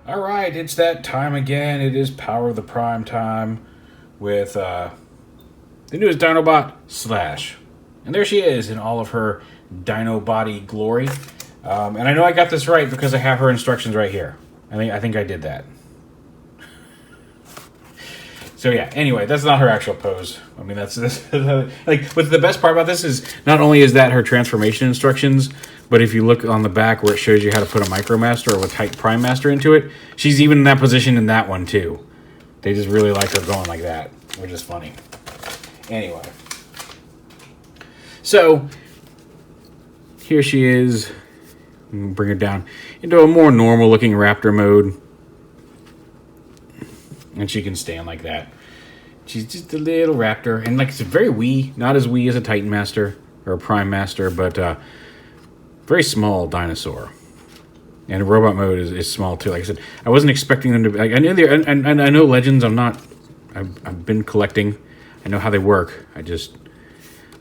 All right, it's that time again. It is Power of the Prime time with the newest Dinobot, Slash. And there she is in all of her Dino body glory. And I know I got this right because I have her instructions right here. I think I did that. So yeah, anyway, that's not her actual pose. I mean, that's like, but the best part about this is not only is that her transformation instructions, but if you look on the back where it shows you how to put a Micromaster or a Titan Prime Master into it, she's even in that position in that one too. They just really like her going like that, which is funny. Anyway, so here she is. Bring her down into a more normal-looking Raptor mode. And she can stand like that. She's just a little raptor. And like it's very wee. Not as wee as a Titan Master or a Prime Master, but very small dinosaur. And robot mode is small too. Like I said, I wasn't expecting them to be... I knew and I know Legends. I've been collecting. I know how they work. I just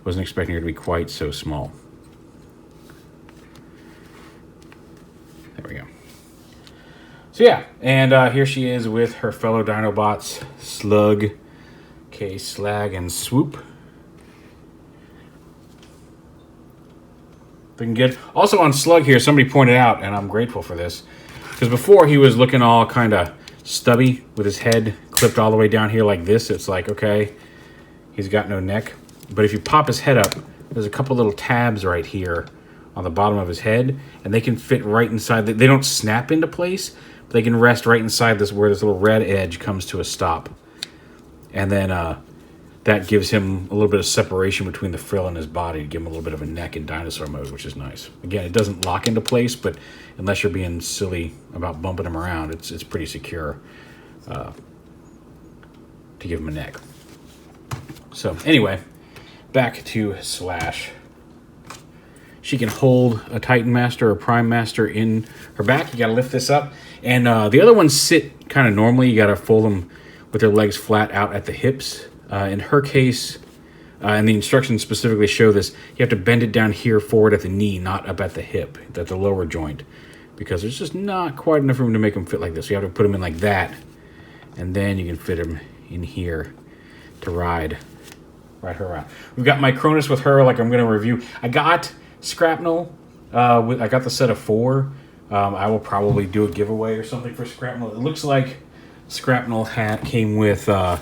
wasn't expecting her to be quite so small. There we go. So yeah, and here she is with her fellow Dinobots, Slug, Slag, and Swoop. Looking good. Also on Slug here, somebody pointed out, and I'm grateful for this, because before he was looking all kind of stubby with his head clipped all the way down here like this. It's like, okay, he's got no neck. But if you pop his head up, there's a couple little tabs right here on the bottom of his head, and they can fit right inside. They don't snap into place. They can rest right inside this where this little red edge comes to a stop. And then that gives him a little bit of separation between the frill and his body to give him a little bit of a neck in dinosaur mode, which is nice. Again, it doesn't lock into place, but unless you're being silly about bumping him around, it's pretty secure to give him a neck. So anyway, back to Slash. She can hold a Titan Master or Prime Master in her back. You got to lift this up. And the other ones sit kind of normally. You got to fold them with their legs flat out at the hips. In her case, and the instructions specifically show this, you have to bend it down here forward at the knee, not up at the hip, at the lower joint. Because there's just not quite enough room to make them fit like this. You have to put them in like that. And then you can fit them in here to ride her around. We've got my Cronus with her, like I'm going to review. I got Scrapnel. I got the set of 4. I will probably do a giveaway or something for Scrapnel. It looks like Scrapnel came with a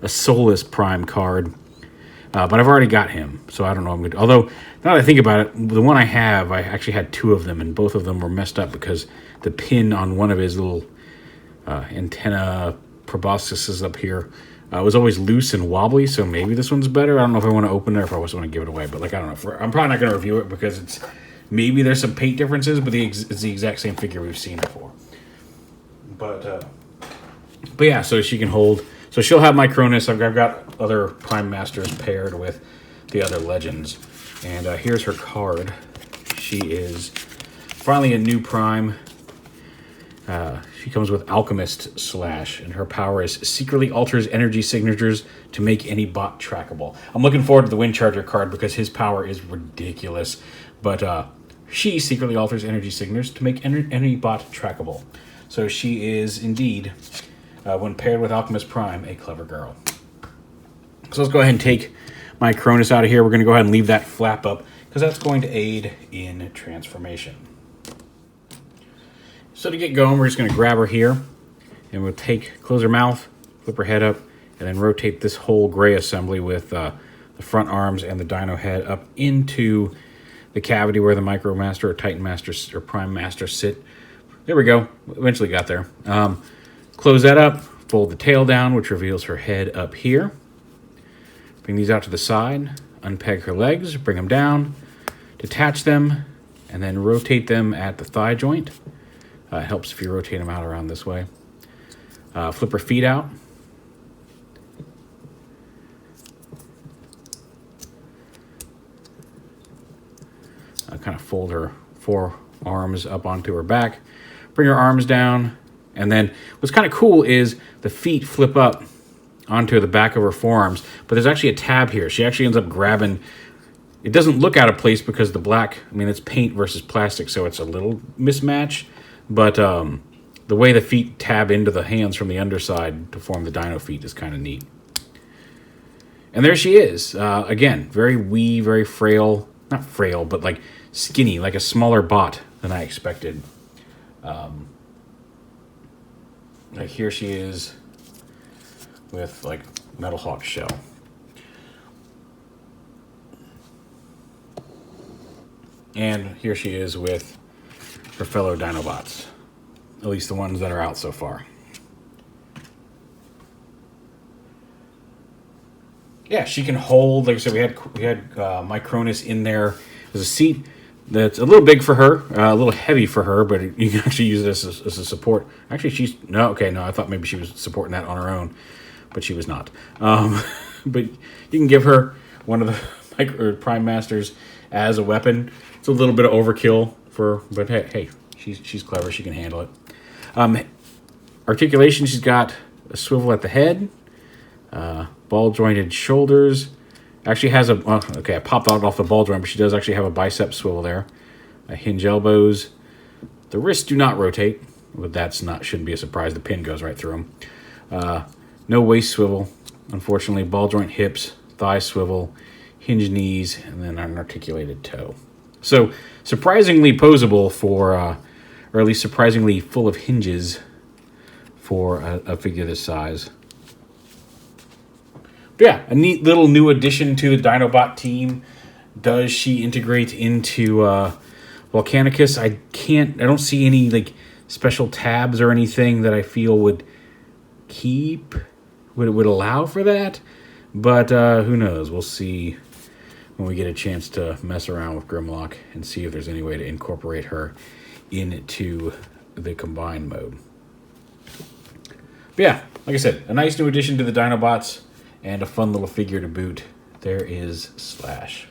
Soulless Prime card, but I've already got him, so I don't know. Although, now that I think about it, the one I have, I actually had 2 of them, and both of them were messed up because the pin on one of his little antenna proboscises up here was always loose and wobbly, so maybe this one's better. I don't know if I want to open it or if I just want to give it away, but like I don't know. I'm probably not going to review it because it's maybe there's some paint differences, but it's the exact same figure we've seen before. But yeah, so she can hold. So she'll have my Cronus. I've got other Prime Masters paired with the other Legends, and here's her card. She is finally a new Prime. She comes with Alchemist Slash, and her power is secretly alters energy signatures to make any bot trackable. I'm looking forward to the Wind Charger card because his power is ridiculous. But she secretly alters energy signatures to make any bot trackable. So she is indeed, when paired with Alchemist Prime, a clever girl. So let's go ahead and take my Cronus out of here. We're going to go ahead and leave that flap up because that's going to aid in transformation. So to get going, we're just going to grab her here, and we'll close her mouth, flip her head up, and then rotate this whole gray assembly with the front arms and the dino head up into the cavity where the Micromaster or Titan Master or Prime Master sit. There we go. Eventually got there. Close that up, fold the tail down, which reveals her head up here. Bring these out to the side, unpeg her legs, bring them down, detach them, and then rotate them at the thigh joint. It helps if you rotate them out around this way. Flip her feet out. Kind of fold her forearms up onto her back. Bring her arms down. And then what's kind of cool is the feet flip up onto the back of her forearms. But there's actually a tab here. She actually ends up grabbing... It doesn't look out of place because the black... I mean, it's paint versus plastic, so it's a little mismatch. But the way the feet tab into the hands from the underside to form the dino feet is kind of neat. And there she is. Again, very wee, very frail. Not frail, but like skinny, like a smaller bot than I expected. Like here she is with like Metal Hawk shell. And here she is with her fellow Dinobots. At least the ones that are out so far. Yeah, she can hold. Like I said, we had Micronus in there. There's a seat that's a little big for her, a little heavy for her, but you can actually use this as a support. Actually, no, I thought maybe she was supporting that on her own, but she was not. But you can give her one of the Prime Masters as a weapon. It's a little bit of overkill but hey, she's clever. She can handle it. Articulation, she's got a swivel at the head, ball jointed shoulders. Actually has I popped out off the ball joint, but she does actually have a bicep swivel there. Hinge elbows. The wrists do not rotate, but shouldn't be a surprise. The pin goes right through them. No waist swivel, unfortunately. Ball joint hips, thigh swivel, hinge knees, and then an articulated toe. So surprisingly posable for, or at least surprisingly full of hinges for a figure this size. But yeah, a neat little new addition to the Dinobot team. Does she integrate into Volcanicus? I don't see any like special tabs or anything that I feel would allow for that. But who knows? We'll see when we get a chance to mess around with Grimlock and see if there's any way to incorporate her into the combined mode. But yeah, like I said, a nice new addition to the Dinobots and a fun little figure to boot. There is Slash.